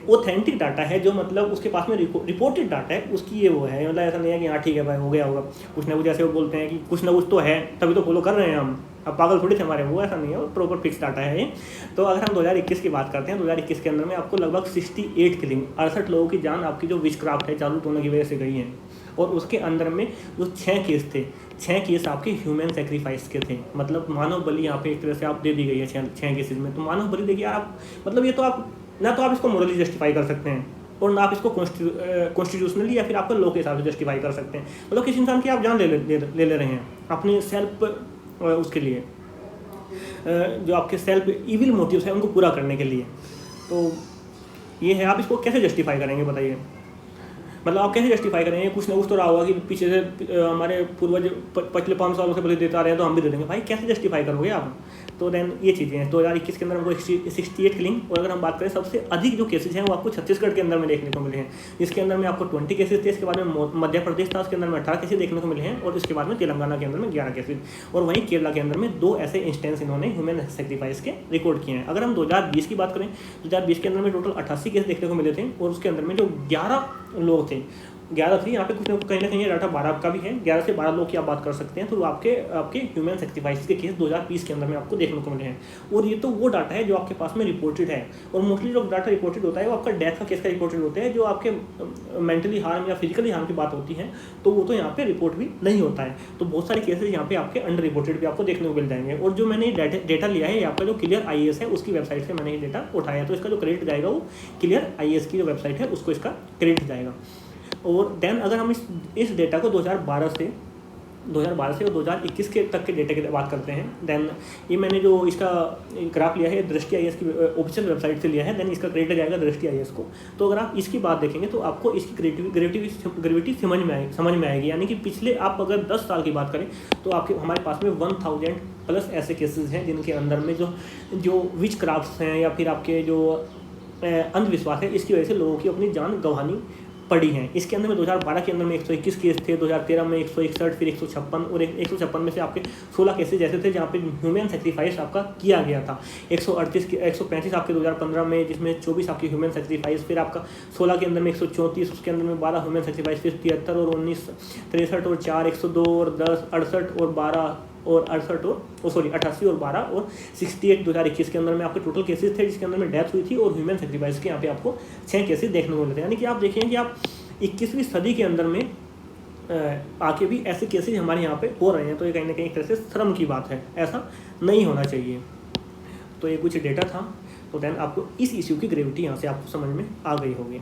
ऑथेंटिक डाटा है, जो मतलब उसके पास में रिपोर्टेड डाटा है उसकी ये वो है। मतलब ऐसा नहीं है कि हाँ ठीक है भाई हो गया होगा, कुछ ना कुछ ऐसे वो बोलते हैं कि कुछ ना कुछ तो है तभी तो फॉलो कर रहे हैं हम, अब पागल थोड़ी थे हमारे, वो ऐसा नहीं है, वो प्रॉपर फिक्स डाटा है ये। तो अगर हम 2021 की बात करते हैं, 2021 के अंदर में आपको लगभग 68 किलिंग 68 लोगों की जान आपकी जो विचक्राफ्ट है जादू टोना की वजह से गई है। और उसके अंदर में जो 6 केस थे, 6 केस आपके ह्यूमन सेक्रीफाइस के थे, मतलब मानव बलि यहाँ पे एक तरह से आप दे दी गई है 6 केसेज में। तो मानव बलि देखिए आप, मतलब ये तो आप ना तो आप इसको मोरली जस्टिफाई कर सकते हैं और ना आप इसको कॉन्स्टिट्यूशनली या फिर आपका लॉ के हिसाब से जस्टिफाई कर सकते हैं। मतलब किसी इंसान की आप जान ले रहे हैं अपने सेल्फ उसके लिए, जो आपके सेल्फ इविल मोटिव्स हैं उनको पूरा करने के लिए। तो ये है, आप इसको कैसे जस्टिफाई करेंगे बताइए। मतलब आप कैसे जस्टिफाई करेंगे, कुछ ना कुछ तो रहा होगा कि पीछे से हमारे पूर्वज पिछले 5 सालों से बलि देता रहे हैं तो हम भी दे देंगे। भाई कैसे जस्टिफाई करोगे आप। तो देन ये चीज़ें हैं। 2021 के अंदर हमको 68 किलिंग, और अगर हम बात करें सबसे अधिक जो केसेज हैं वो आपको छत्तीसगढ़ के अंदर में देखने को मिले हैं, जिसके अंदर में आपको 20 केसेज थे। इसके बाद में मध्य प्रदेश था, उसके अंदर में 18 केसेज देखने को मिले हैं, और इसके बाद में तेलंगाना के अंदर में 11 केसेज, और वहीं केरला के अंदर में 2 ऐसे इंस्टेंस इन्होंने ह्यूमन सेक्रीफाइस के रिकॉर्ड किए हैं। अगर हम 2020 की बात करें, 2020 के अंदर में टोटल 88 केस देखने को मिले थे, और उसके अंदर में जो 11 लोग थे, 11 थी, यहाँ पे कुछ कहीं ना कहीं ये डाटा 12 का भी है, 11 से 12 लोग की आप बात कर सकते हैं। तो आपके ह्यूमन सेक्रीफाइस के केस 2020 के अंदर में आपको देखने को मिले हैं। और ये तो वो डाटा है जो आपके पास में रिपोर्टेड है, और मोस्टली जो डाटा रिपोर्टेड होता है वो आपका डेथ का केस का रिपोर्टेड होता है। जो आपके मेंटली हार्म या फिजिकली हार्म की बात होती है तो वो तो यहाँ पे रिपोर्ट भी नहीं होता है। तो बहुत सारे केसेज यहाँ पे आपके अंडर रिपोर्टेड भी आपको देखने को मिल जाएंगे। और जो मैंने डेटा लिया है, आपका जो क्लियर IAS है उसकी वेबसाइट से मैंने ये डेटा उठाया, तो इसका जो क्रेडिट जाएगा वो क्लियर IAS की जो वेबसाइट है उसको इसका क्रेडिट जाएगा। और देन अगर हम इस डेटा को 2012 से 2012 से और 2021 के तक के डेटा की बात करते हैं। देन ये मैंने जो इसका ग्राफ लिया है दृष्टि IAS की ऑफिशियल वेबसाइट से लिया है। देन इसका क्रेडिट जाएगा दृष्टि IAS को। तो अगर आप इसकी बात देखेंगे तो आपको इसकी ग्रेविटी समझ में आएगी। यानी कि पिछले आप अगर 10 साल की बात करें तो आपके हमारे पास में 1000 प्लस ऐसे केसेस हैं जिनके अंदर में जो विच क्राफ्ट्स हैं या फिर आपके जो अंधविश्वास है, इसकी वजह से लोगों की अपनी जान गंवानी पड़ी हैं। इसके अंदर में 2012 के अंदर में 121 केस थे, 2013 में 161, फिर 156 और 156 में से आपके 16 केसेज ऐसे थे जहाँ पे ह्यूमन सेक्रीफाइस आपका किया गया था। 135 आपके 2015 में, जिसमें 24 आपकी ह्यूमन सेक्रीफाइस, फिर आपका 16 के अंदर में 134, उसके अंदर में 12 ह्यूमन सेक्रीफाइस, फिर 73 और 19, 63 और 4, 102 और 10, 68 और 12 और 68 और 88 और 12 और 68 2021 के अंदर में आपके टोटल केसेस थे जिसके अंदर में डेथ हुई थी। और ह्यूमन सेक्रीफाइस के यहाँ पे आपको 6 केसेस देखने को मिलते हैं। यानी कि आप देखें कि आप 21वीं सदी के अंदर में आके भी ऐसे केसेस हमारे यहाँ पे हो रहे हैं। तो ये कहीं ना कहीं एक तरह से शर्म की बात है, ऐसा नहीं होना चाहिए। तो ये कुछ डेटा था। तो देन आपको इस इशू की ग्रेविटी यहाँ से आपको समझ में आ गई होगी।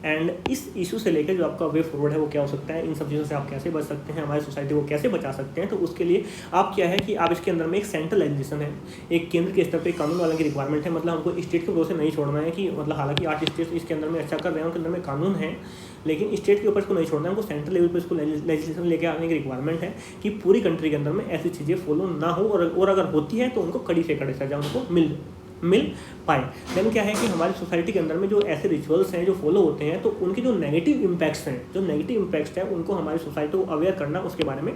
एंड इस इशू से लेकर जो आपका वे फॉरवर्ड है वो क्या हो सकता है, इन सब चीज़ों से आप कैसे बच सकते हैं, हमारी सोसाइटी को कैसे बचा सकते हैं। तो उसके लिए आप क्या है कि आप इसके अंदर में एक सेंट्रल लेजिस्लेशन है, एक केंद्र के स्तर पे कानून वालों की रिक्वायरमेंट है। मतलब हमको स्टेट के भरोसे नहीं छोड़ना है कि मतलब हालांकि 8 स्टेट इसके अंदर में अच्छा कर रहे हैं, उनके अंदर में कानून है, लेकिन स्टेट के ऊपर इसको नहीं छोड़ना है, हमको सेंट्रल लेवल पर इसको लेजिस्लेशन लेके आने की रिक्वायरमेंट है कि पूरी कंट्री के अंदर में ऐसी चीज़ें फॉलो ना हो और अगर होती है तो उनको कड़ी से कड़ी सजा उनको मिल पाए। देन क्या है कि हमारी सोसाइटी के अंदर में जो ऐसे रिचुअल्स हैं जो फॉलो होते हैं तो उनके जो नेगेटिव इम्पैक्ट्स हैं उनको हमारी सोसाइटी को अवेयर करना उसके बारे में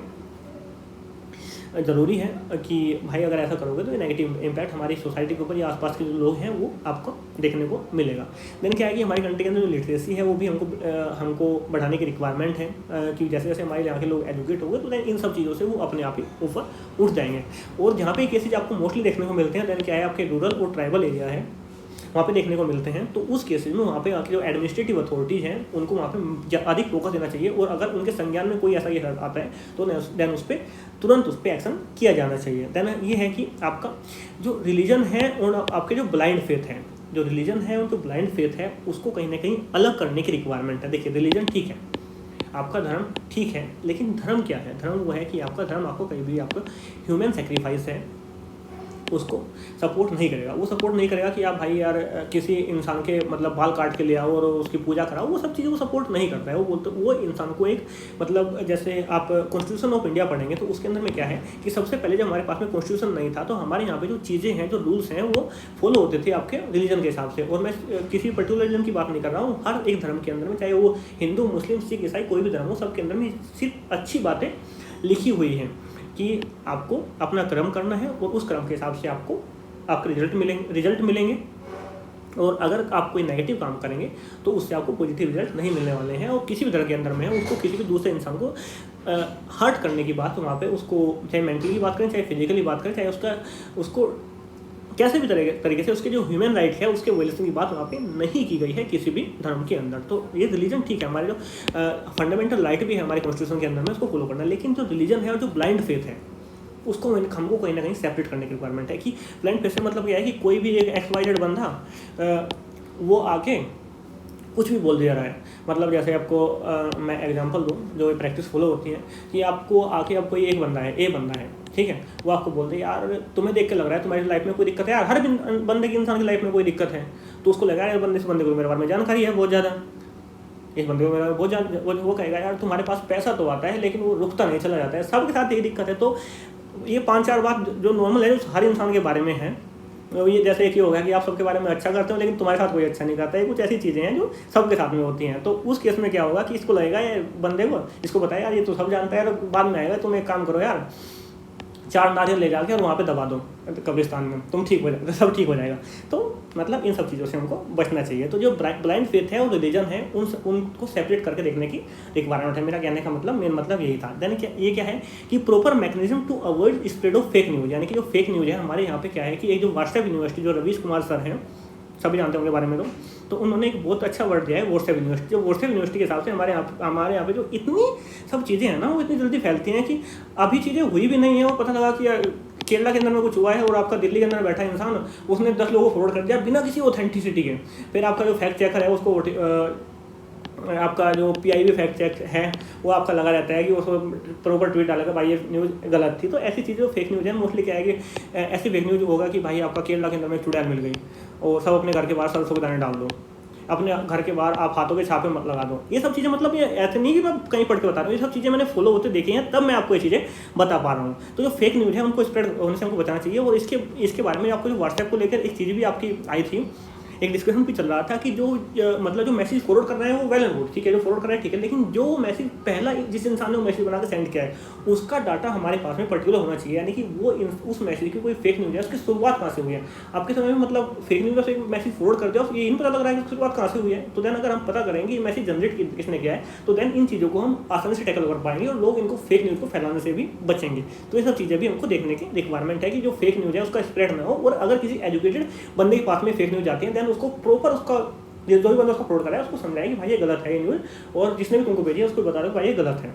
ज़रूरी है कि भाई अगर ऐसा करोगे तो ये नेगेटिव इम्पैक्ट हमारी सोसाइटी के ऊपर या आसपास के जो लोग हैं वो आपको देखने को मिलेगा। देन क्या है कि हमारी कंट्री के अंदर जो लिटरेसी है वो भी हमको बढ़ाने की रिक्वायरमेंट है कि जैसे जैसे हमारे यहाँ के लोग एजुकेट होंगे तो इन सब चीज़ों से वो अपने आप ही ऊपर उठ जाएंगे। और जहाँ पे केसेज आपको मोस्टली देखने को मिलते हैं देन क्या है आपके रूरल और ट्राइबल एरिया है वहाँ पे देखने को मिलते हैं। तो उस केसेज में वहाँ पे आके जो एडमिनिस्ट्रेटिव अथॉरिटीज़ हैं उनको वहाँ पे अधिक फोकस देना चाहिए और अगर उनके संज्ञान में कोई ऐसा केस आता है तो देन उस पर तुरंत उस पर एक्शन किया जाना चाहिए। देन ये है कि आपका जो रिलीजन है और आपके जो ब्लाइंड फेथ है, जो रिलीजन है और जो ब्लाइंड फेथ है उसको कहीं ना कहीं अलग करने की रिक्वायरमेंट है। देखिए रिलीजन ठीक है, आपका धर्म ठीक है, लेकिन धर्म क्या है? धर्म वो है कि आपका धर्म आपको कहीं भी आपका ह्यूमन सेक्रीफाइस है उसको सपोर्ट नहीं करेगा। वो सपोर्ट नहीं करेगा कि आप भाई यार किसी इंसान के मतलब बाल काट के ले आओ और उसकी पूजा कराओ, वो सब चीज़ें वो सपोर्ट नहीं करता है। वो बोलते वो इंसान को एक मतलब जैसे आप कॉन्स्टिट्यूशन ऑफ इंडिया पढ़ेंगे तो उसके अंदर में क्या है कि सबसे पहले जब हमारे पास में कॉन्स्टिट्यूशन नहीं था तो हमारे यहाँ पे जो चीज़ें हैं जो रूल्स हैं वो फॉलो होते थे आपके रिलीजन के हिसाब से। और मैं किसी पर्टिकुलर रिलीजन की बात नहीं कर रहा हूँ, हर एक धर्म के अंदर में चाहे वो हिंदू मुस्लिम सिख ईसाई कोई भी धर्म हो सबके अंदर में सिर्फ अच्छी बातें लिखी हुई हैं कि आपको अपना कर्म करना है और उस कर्म के हिसाब से आपको आपके रिजल्ट मिलेंगे और अगर आप कोई नेगेटिव काम करेंगे तो उससे आपको पॉजिटिव रिजल्ट नहीं मिलने वाले हैं। और किसी भी तरह के अंदर में है उसको किसी भी दूसरे इंसान को हर्ट करने की बात वहाँ पे उसको चाहे मेंटली बात करें चाहे फिजिकली बात करें चाहे उसको कैसे भी तरीके से उसके जो ह्यूमन राइट है उसके वायलेशन की बात वहाँ पे नहीं की गई है किसी भी धर्म के अंदर। तो ये रिलीजन ठीक है, हमारे जो फंडामेंटल राइट भी है हमारे कॉन्स्टिट्यूशन के अंदर में उसको फॉलो करना, लेकिन जो रिलीजन है और जो ब्लाइंड फेथ है उसको हमको कहीं ना कहीं सेपरेट करने की रिक्वायरमेंट है। कि ब्लाइंड फेथ से मतलब क्या है कि कोई भी एक XYZ बंदा वो आके कुछ भी बोल दिया रहा है। मतलब जैसे आपको मैं एग्जांपल दूँ जो प्रैक्टिस फॉलो होती है कि आपको आके अब कोई एक बंदा है ए बंदा है ठीक है, वो आपको बोलते हैं यार तुम्हें देख के लग रहा है तुम्हारी लाइफ में कोई दिक्कत है, यार हर बंदे की इंसान की लाइफ में कोई दिक्कत है। तो उसको लगा यार इस बंदे को मेरे बारे में जानकारी है बहुत ज़्यादा, इस बंदे को मेरा वो कहेगा यार तुम्हारे पास पैसा तो आता है लेकिन वो रुकता नहीं चला जाता है, सबके साथ यही दिक्कत है। तो ये 5-4 बात जो नॉर्मल है जो हर इंसान के बारे में है, ये जैसे एक ही होगा कि आप सबके बारे में अच्छा करते हो लेकिन तुम्हारे साथ कोई अच्छा नहीं करता है, कुछ ऐसी चीज़ें हैं जो सबके साथ में होती हैं। तो उस केस में क्या होगा कि इसको लगेगा ये बंदे को, इसको बताया यार ये तो सब जानता है, और बाद में आएगा तुम एक काम करो यार 4 नारियल ले जाके और वहाँ पे दबा दो कब्रिस्तान में, तुम ठीक हो जाएगा, सब ठीक हो जाएगा। तो मतलब इन सब चीज़ों से हमको बचना चाहिए। तो जो ब्लाइंड फेथ है और रिलीजन है उनको सेपरेट करके देखने की रिक्वायरमेंट है। मेरा कहने का मतलब मेन मतलब यही था। देन ये क्या है कि proper mechanism to avoid spread of fake news, यानी कि जो फेक न्यूज़ है हमारे यहाँ पे क्या है कि एक जो व्हाट्सएप यूनिवर्सिटी जो रवीश कुमार सर हैं सभी जानते होंगे बारे में, तो उन्होंने एक बहुत अच्छा वर्ड दिया है व्हाट्सएप यूनिवर्सिटी। जो व्हाट्सएप यूनिवर्सिटी के हिसाब से हमारे यहाँ पे जो इतनी सब चीज़ें हैं ना वो इतनी जल्दी फैलती हैं कि अभी चीज़ें हुई भी नहीं है, वो पता लगा कि केरला के अंदर में कुछ हुआ है और आपका दिल्ली के अंदर बैठा इंसान उसने 10 लोगों को फॉरवर्ड कर दिया बिना किसी ऑथेंटिसिटी के। फिर आपका जो फैक्ट चेकर है उसको आपका जो PIB फैक्ट चेक है वो आपका लगा रहता है कि उसको प्रॉपर ट्वीट डालेगा भाई ये न्यूज़ गलत थी। तो ऐसी चीज़ें फेक न्यूज़ है मोस्टली। क्या है कि ऐसी फेक न्यूज़ होगा कि भाई आपका केरला के अंदर में चुड़ैल मिल गई और सब अपने घर के बाहर सरसों के दाने डाल दो, अपने घर के बाहर आप हाथों के छापे मत लगा दो। ये सब चीज़ें मतलब ये ऐसे नहीं कि मैं कहीं पढ़ के बता रहा हूँ, ये सब चीज़ें मैंने फॉलो होते देखी हैं, तब मैं आपको ये चीज़ें बता पा रहा हूँ। तो जो फेक न्यूज़ है उनको स्प्रेड होने से हमको बचाना चाहिए। और इसके बारे में आपको जो व्हाट्सएप को लेकर एक चीज़ भी आपकी आई थी, एक डिस्कशन भी चल रहा था कि जो मतलब जो मैसेज फॉरवर्ड कर रहा है वो वेल एंड गुड, ठीक है, जो फॉरवर्ड कर रहा है ठीक है, लेकिन जो मैसेज पहला जिस इंसान ने वो मैसेज बना के सेंड किया है उसका डाटा हमारे पास में पर्टिकुलर होना चाहिए। यानी कि वो उस मैसेज की कोई फेक न्यूज़ है उसकी शुरुआत कहाँ से हुई है। आपके समय में मतलब फेक न्यूज़ से मैसेज फॉरवर्ड कर दिया और ये नहीं पता लग रहा है कि शुरुआत कहाँ से हुई है। तो देन अगर हम पता करेंगे ये मैसेज जनरेट किसने किया है तो देन इन चीज़ों को हम आसानी से टैकल कर पाएंगे और लोग इनको फेक न्यूज़ को फैलाने से भी बचेंगे। तो ये सब चीज़ें भी हमको देखने की रिक्वायरमेंट है कि जो फेक न्यूज़ है उसका स्प्रेड ना हो। और अगर किसी एजुकेटेड बंदे के पास में फेक न्यूज़ जाती है देन उसको प्रॉपर उसका जो भी बंदा उसको अपलोड कर रहा है उसको समझाए कि भाई ये गलत है ये न्यूज़, और जिसने भी तुमको भेजी है उसको बता दो भाई ये गलत है।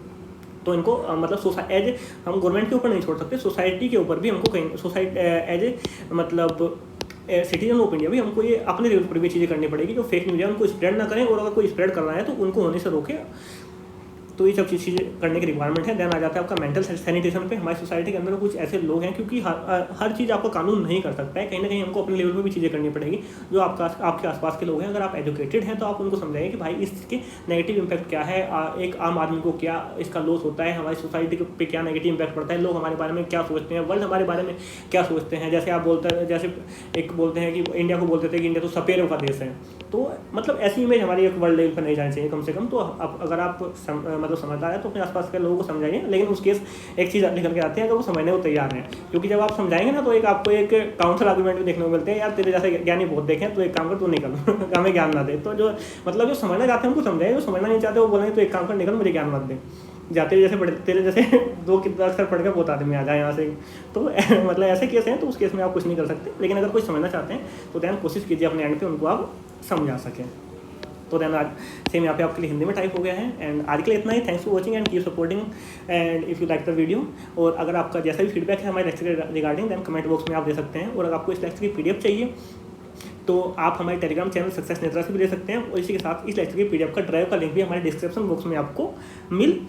तो इनको मतलब एज हम गवर्नमेंट के ऊपर नहीं छोड़ सकते, सोसाइटी के ऊपर भी हमको कहीं एज मतलब सिटीजन ऑफ इंडिया भी हमको ये अपने लेवल पर भी चीज़ें करनी पड़ेगी। जो फेक न्यूज़ है उनको स्प्रेड ना करें और अगर कोई स्प्रेड कर रहा है तो उनको होने से रोके। तो ये सब चीज़ें करने की रिक्वायरमेंट है। देन आ जाता है आपका मेंटल सैनिटेशन पे। हमारी सोसाइटी के अंदर कुछ ऐसे लोग हैं क्योंकि हर चीज़ आपका कानून नहीं कर सकता है, कहीं ना कहीं हमको अपने लेवल पे भी चीज़ें करनी पड़ेगी। जो आपके आसपास के लोग हैं अगर आप एजुकेटेड हैं तो आप उनको समझाइए कि भाई इसके नेगेटिव इम्पैक्ट क्या है, एक आम आदमी को क्या इसका लॉस होता है, हमारी सोसाइटी पे क्या नेगेटिव इम्पैक्ट पड़ता है, लोग हमारे बारे में क्या सोचते हैं, वर्ल्ड हमारे बारे में क्या सोचते हैं। जैसे आप बोलते हैं, जैसे एक बोलते हैं कि इंडिया को बोलते थे कि इंडिया तो सपेरों का देश है, तो मतलब ऐसी इमेज हमारी एक वर्ल्ड लेवल पर नहीं जानी चाहिए कम से कम। तो अगर आप मतलब समझदार है तो अपने आसपास के लोगों को समझाइए। लेकिन उस केस एक चीज़ निकल के आती है अगर वो समझने को तैयार हैं, क्योंकि जब आप समझाएंगे ना तो एक आपको एक काउंटर आर्गूमेंट भी देखने को मिलते हैं, यार तेरे जैसे ज्ञानी बहुत देखें तो एक काम कर तू निकल हमें ज्ञान ना दे। तो जो मतलब जो समझना चाहते हैं उनको समझाएं, जो समझना नहीं चाहते वो बोलेंगे तो एक काम कर निकल मुझे ज्ञान मत दे, जाते जैसे तेरे जैसे 2 अक्षर पढ़ के बहुत आदमी आ जाए यहाँ से। तो मतलब ऐसे केस हैं तो उस केस में आप कुछ नहीं कर सकते। लेकिन अगर कोई समझना चाहते हैं तो दैन कोशिश कीजिए अपने एंड पे उनको आप समझा सकें। तो देन आज सेम यहाँ पे आपके लिए हिंदी में टाइप हो गया है। एंड आज के लिए इतना ही। Thanks for watching and keep supporting and if you like the video. और अगर आपका जैसा भी फीडबैक है हमारे लेक्चर के रिगार्डिंग देन कमेंट बॉक्स में आप दे सकते हैं। और अगर आपको इस लेक्चर की PDF चाहिए तो आप हमारे टेलीग्राम चैनल सक्सेस नेत्रा से भी ले सकते हैं। और इसी के साथ इस लेक्चर की PDF का ड्राइव का लिंक भी हमारे डिस्क्रिप्शन बॉक्स में आपको मिल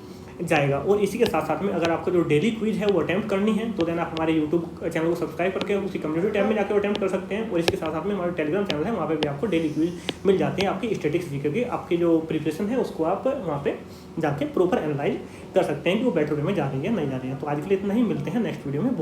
जाएगा। और इसी के साथ साथ में अगर आपको जो डेली क्विज है वो अटैम्प्ट करनी है तो देन आप हमारे यूट्यूब चैनल को सब्सक्राइब करके उसकी कम्युनिटी टैब में जाकर अटैम्प्ट कर सकते हैं। और इसके साथ साथ में हमारे टेलीग्राम चैनल है वहाँ पे भी आपको डेली क्विज मिल जाते हैं आपकी स्टैटिक्स जीके की। आपकी जो प्रिपरेशन है उसको आप वहाँ पे जाके प्रॉपर एनालाइज कर सकते हैं कि वो बेटर वे में जा रही है नहीं जा रही है। तो आज के लिए इतना ही, मिलते हैं नेक्स्ट वीडियो में।